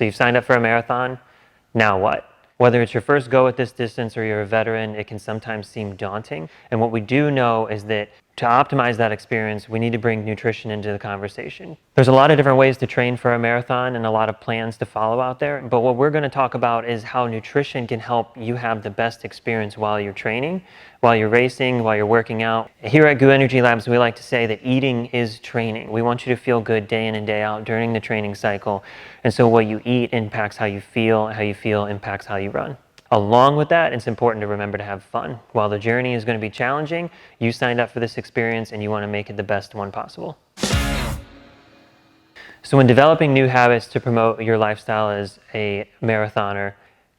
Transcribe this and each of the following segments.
So you've signed up for a marathon, now what? Whether it's your first go at this distance or you're a veteran, it can sometimes seem daunting. And what we do know is that to optimize that experience, we need to bring nutrition into the conversation. There's a lot of different ways to train for a marathon and a lot of plans to follow out there. But what we're going to talk about is how nutrition can help you have the best experience while you're training, while you're racing, while you're working out. Here at GU Energy Labs, we like to say that eating is training. We want you to feel good day in and day out during the training cycle. And so what you eat impacts how you feel impacts how you run. Along with that, it's important to remember to have fun. While the journey is going to be challenging, you signed up for this experience and you want to make it the best one possible. So when developing new habits to promote your lifestyle as a marathoner,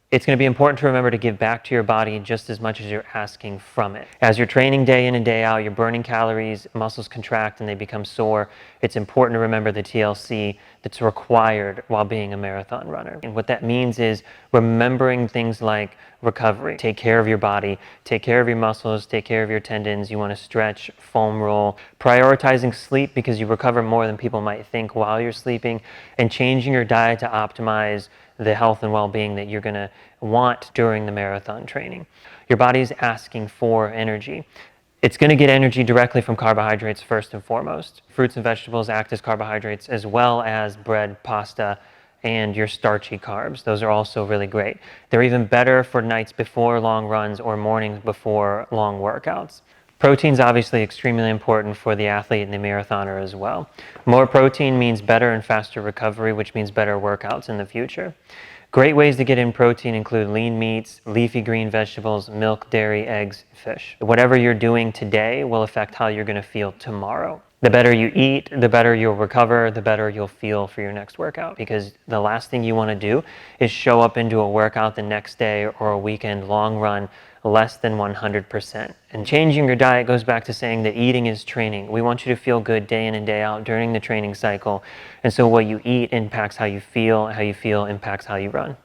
it's going to be important to remember to give back to your body just as much as you're asking from it. As you're training day in and day out, you're burning calories, muscles contract and they become sore. It's important to remember the TLC that's required while being a marathon runner. And what that means is remembering things like recovery. Take care of your body, take care of your muscles, take care of your tendons. You want to stretch, foam roll, prioritizing sleep because you recover more than people might think while you're sleeping, and changing your diet to optimize the health and well-being that you're going to want during the marathon training. Your body's asking for energy. It's going to get energy directly from carbohydrates first and foremost. Fruits and vegetables act as carbohydrates as well as bread, pasta, and your starchy carbs. Those are also really great. They're even better for nights before long runs or mornings before long workouts. Protein's obviously extremely important for the athlete and the marathoner as well. More protein means better and faster recovery, which means better workouts in the future. Great ways to get in protein include lean meats, leafy green vegetables, milk, dairy, eggs, fish. Whatever you're doing today will affect how you're going to feel tomorrow. The better you eat, the better you'll recover, the better you'll feel for your next workout, because the last thing you want to do is show up into a workout the next day or a weekend long run less than 100%. And changing your diet goes back to saying that eating is training. We want you to feel good day in and day out during the training cycle. And so what you eat impacts how you feel impacts how you run.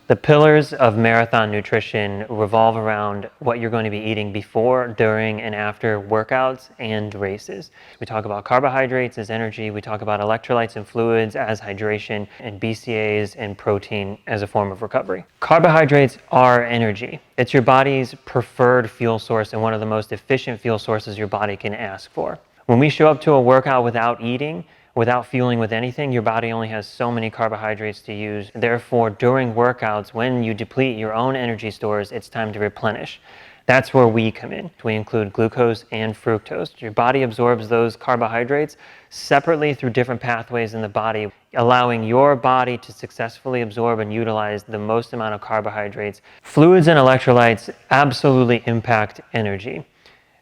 The pillars of marathon nutrition revolve around what you're going to be eating before, during, and after workouts and races. We talk about carbohydrates as energy, we talk about electrolytes and fluids as hydration, and BCAAs and protein as a form of recovery. Carbohydrates are energy. It's your body's preferred fuel source and one of the most efficient fuel sources your body can ask for. When we show up to a workout without eating, without fueling with anything, your body only has so many carbohydrates to use. Therefore, during workouts, when you deplete your own energy stores, it's time to replenish. That's where we come in. We include glucose and fructose. Your body absorbs those carbohydrates separately through different pathways in the body, allowing your body to successfully absorb and utilize the most amount of carbohydrates. Fluids and electrolytes absolutely impact energy.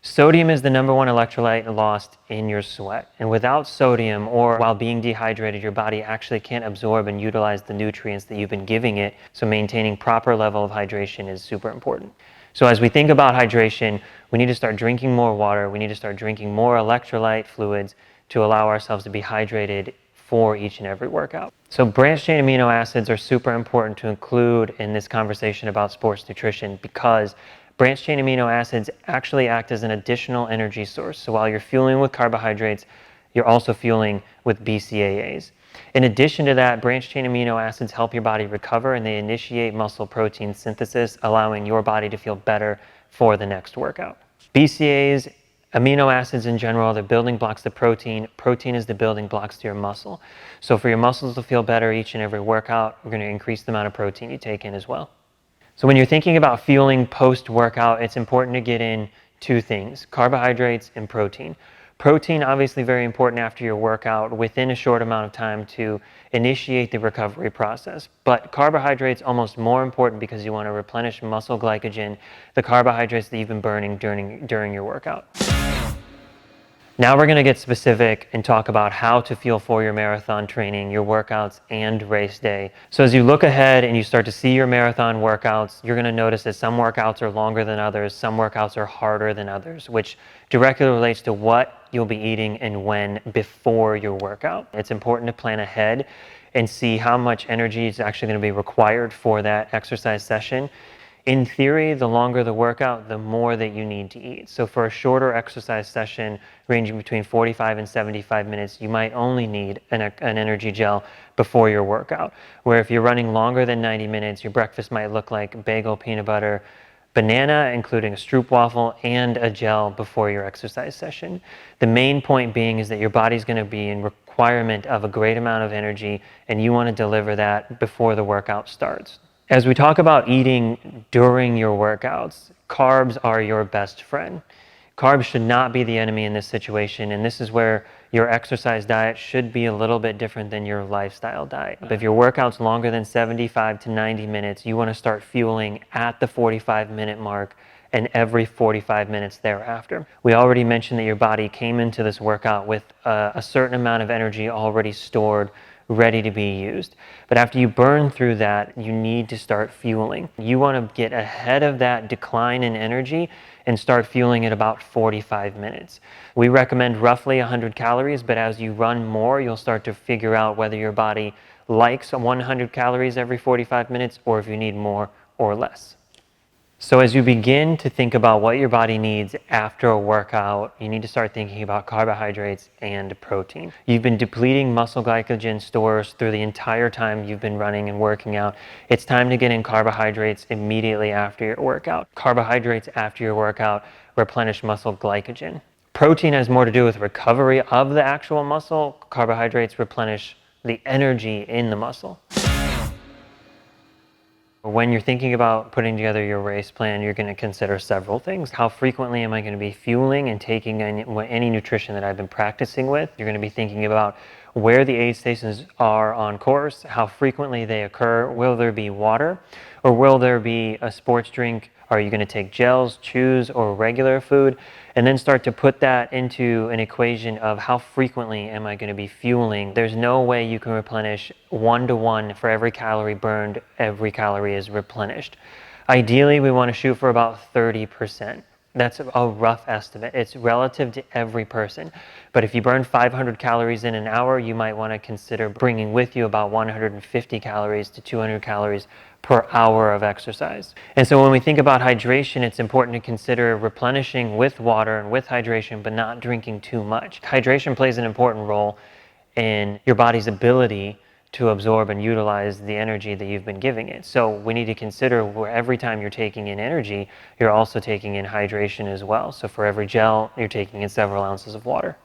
Sodium is the number one electrolyte lost in your sweat. And without sodium, or while being dehydrated, your body actually can't absorb and utilize the nutrients that you've been giving it. So maintaining proper level of hydration is super important. So as we think about hydration, we need to start drinking more water. We need to start drinking more electrolyte fluids to allow ourselves to be hydrated for each and every workout. So branched chain amino acids are super important to include in this conversation about sports nutrition, because branched chain amino acids actually act as an additional energy source. So while you're fueling with carbohydrates, you're also fueling with BCAAs. In addition to that, branched chain amino acids help your body recover, and they initiate muscle protein synthesis, allowing your body to feel better for the next workout. BCAAs, amino acids in general, are the building blocks to protein. Protein is the building blocks to your muscle. So for your muscles to feel better each and every workout, we're going to increase the amount of protein you take in as well. So when you're thinking about fueling post-workout, it's important to get in two things: carbohydrates and protein. Protein, obviously very important after your workout within a short amount of time to initiate the recovery process. But carbohydrates almost more important because you want to replenish muscle glycogen, the carbohydrates that you've been burning during your workout. Now we're going to get specific and talk about how to fuel for your marathon training, your workouts, and race day. So as you look ahead and you start to see your marathon workouts, you're going to notice that some workouts are longer than others, some workouts are harder than others, which directly relates to what you'll be eating and when before your workout. It's important to plan ahead and see how much energy is actually going to be required for that exercise session. In theory, the longer the workout, the more that you need to eat. So for a shorter exercise session ranging between 45 and 75 minutes, you might only need an energy gel before your workout. Where if you're running longer than 90 minutes, your breakfast might look like bagel, peanut butter, banana, including a stroopwafel, and a gel before your exercise session. The main point being is that your body's going to be in requirement of a great amount of energy, and you want to deliver that before the workout starts. As we talk about eating during your workouts, carbs are your best friend. Carbs should not be the enemy in this situation, and this is where your exercise diet should be a little bit different than your lifestyle diet. If your workout's longer than 75 to 90 minutes, you want to start fueling at the 45-minute mark and every 45 minutes thereafter. We already mentioned that your body came into this workout with a certain amount of energy already stored, ready to be used. But after you burn through that, you need to start fueling. You want to get ahead of that decline in energy and start fueling at about 45 minutes. We recommend roughly 100 calories, but as you run more, you'll start to figure out whether your body likes 100 calories every 45 minutes or if you need more or less. So as you begin to think about what your body needs after a workout, you need to start thinking about carbohydrates and protein. You've been depleting muscle glycogen stores through the entire time you've been running and working out. It's time to get in carbohydrates immediately after your workout. Carbohydrates after your workout replenish muscle glycogen. Protein has more to do with recovery of the actual muscle. Carbohydrates replenish the energy in the muscle. When you're thinking about putting together your race plan, you're going to consider several things. How frequently am I going to be fueling and taking any nutrition that I've been practicing with? You're going to be thinking about where the aid stations are on course, how frequently they occur. Will there be water, or will there be a sports drink? Are you going to take gels, chews, or regular food? And then start to put that into an equation of how frequently am I going to be fueling. There's no way you can replenish 1-to-1 for every calorie burned, every calorie is replenished. Ideally, we want to shoot for about 30%. That's a rough estimate. It's relative to every person. But if you burn 500 calories in an hour, you might want to consider bringing with you about 150 calories to 200 calories per hour of exercise. And so when we think about hydration, it's important to consider replenishing with water and with hydration, but not drinking too much. Hydration plays an important role in your body's ability to absorb and utilize the energy that you've been giving it. So we need to consider where every time you're taking in energy, you're also taking in hydration as well. So for every gel, you're taking in several ounces of water.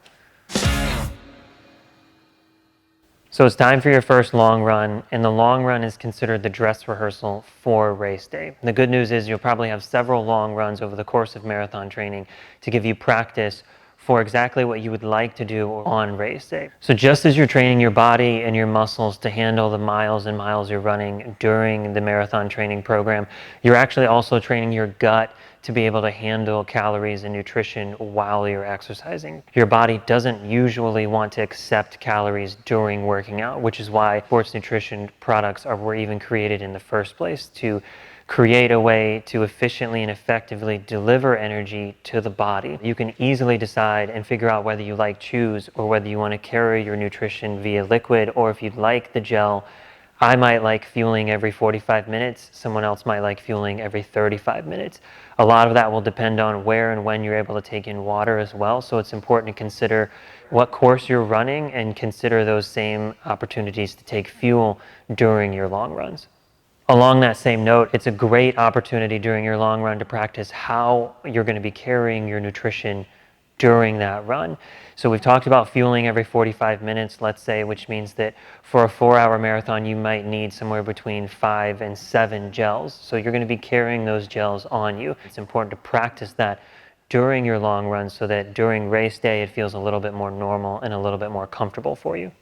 So it's time for your first long run, and the long run is considered the dress rehearsal for race day. The good news is you'll probably have several long runs over the course of marathon training to give you practice for exactly what you would like to do on race day. So just as you're training your body and your muscles to handle the miles and miles you're running during the marathon training program, you're actually also training your gut to be able to handle calories and nutrition while you're exercising. Your body doesn't usually want to accept calories during working out, which is why sports nutrition products were even created in the first place, to create a way to efficiently and effectively deliver energy to the body. You can easily decide and figure out whether you like chews or whether you want to carry your nutrition via liquid, or if you'd like the gel. I might like fueling every 45 minutes. Someone else might like fueling every 35 minutes. A lot of that will depend on where and when you're able to take in water as well. So it's important to consider what course you're running and consider those same opportunities to take fuel during your long runs. Along that same note, it's a great opportunity during your long run to practice how you're going to be carrying your nutrition during that run. So we've talked about fueling every 45 minutes, let's say, which means that for a 4-hour marathon, you might need somewhere between 5 and 7 gels. So you're going to be carrying those gels on you. It's important to practice that during your long run so that during race day, it feels a little bit more normal and a little bit more comfortable for you.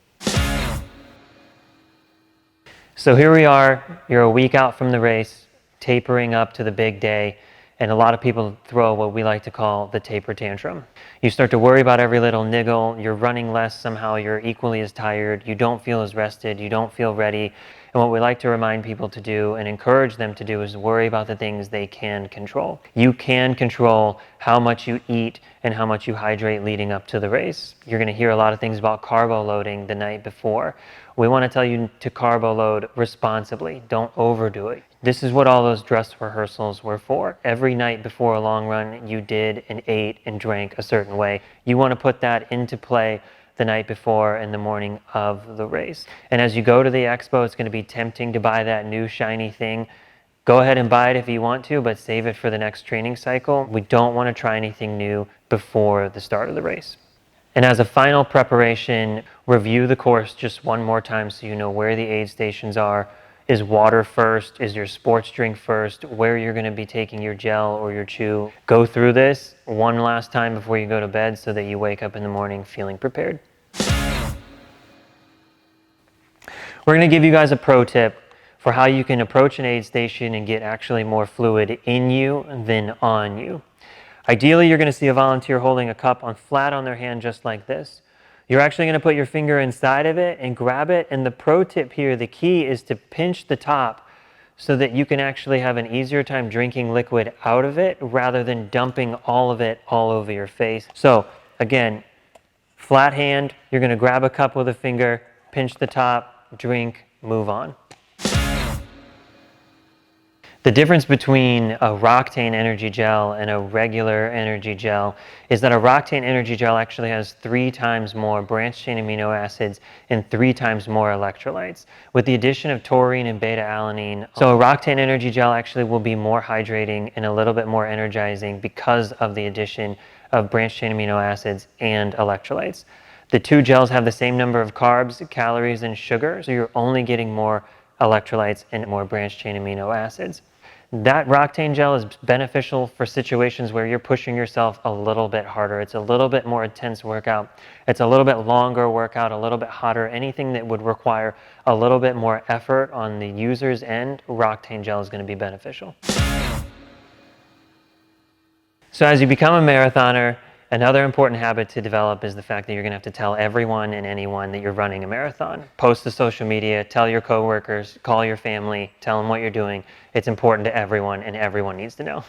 So here we are, you're a week out from the race, tapering up to the big day, and a lot of people throw what we like to call the taper tantrum. You start to worry about every little niggle, you're running less somehow, you're equally as tired, you don't feel as rested, you don't feel ready. And what we like to remind people to do and encourage them to do is worry about the things they can control. You can control how much you eat and how much you hydrate leading up to the race. You're going to hear a lot of things about carbo loading the night before. We want to tell you to carbo load responsibly. Don't overdo it. This is what all those dress rehearsals were for. Every night before a long run, you did and ate and drank a certain way. You want to put that into play the night before and the morning of the race. And as you go to the expo, it's going to be tempting to buy that new shiny thing. Go ahead and buy it if you want to, but save it for the next training cycle. We don't want to try anything new before the start of the race. And as a final preparation, review the course just one more time so you know where the aid stations are. Is water first? Is your sports drink first? Where you're going to be taking your gel or your chew. Go through this one last time before you go to bed so that you wake up in the morning feeling prepared. We're going to give you guys a pro tip for how you can approach an aid station and get actually more fluid in you than on you. Ideally, you're going to see a volunteer holding a cup flat on their hand just like this. You're actually going to put your finger inside of it and grab it. And the pro tip here, the key is to pinch the top so that you can actually have an easier time drinking liquid out of it rather than dumping all of it all over your face. So again, flat hand, you're going to grab a cup with a finger, pinch the top, drink, move on. The difference between a ROCTANE energy gel and a regular energy gel is that a ROCTANE energy gel actually has 3 times more branched chain amino acids and 3 times more electrolytes, with the addition of taurine and beta-alanine. So a ROCTANE energy gel actually will be more hydrating and a little bit more energizing because of the addition of branched chain amino acids and electrolytes. The 2 gels have the same number of carbs, calories, and sugar, so you're only getting more electrolytes and more branched chain amino acids. That ROCTANE gel is beneficial for situations where you're pushing yourself a little bit harder. It's a little bit more intense workout. It's a little bit longer workout, a little bit hotter. Anything that would require a little bit more effort on the user's end, ROCTANE gel is going to be beneficial. So as you become a marathoner, another important habit to develop is the fact that you're going to have to tell everyone and anyone that you're running a marathon. Post to social media, tell your coworkers, call your family, tell them what you're doing. It's important to everyone, and everyone needs to know.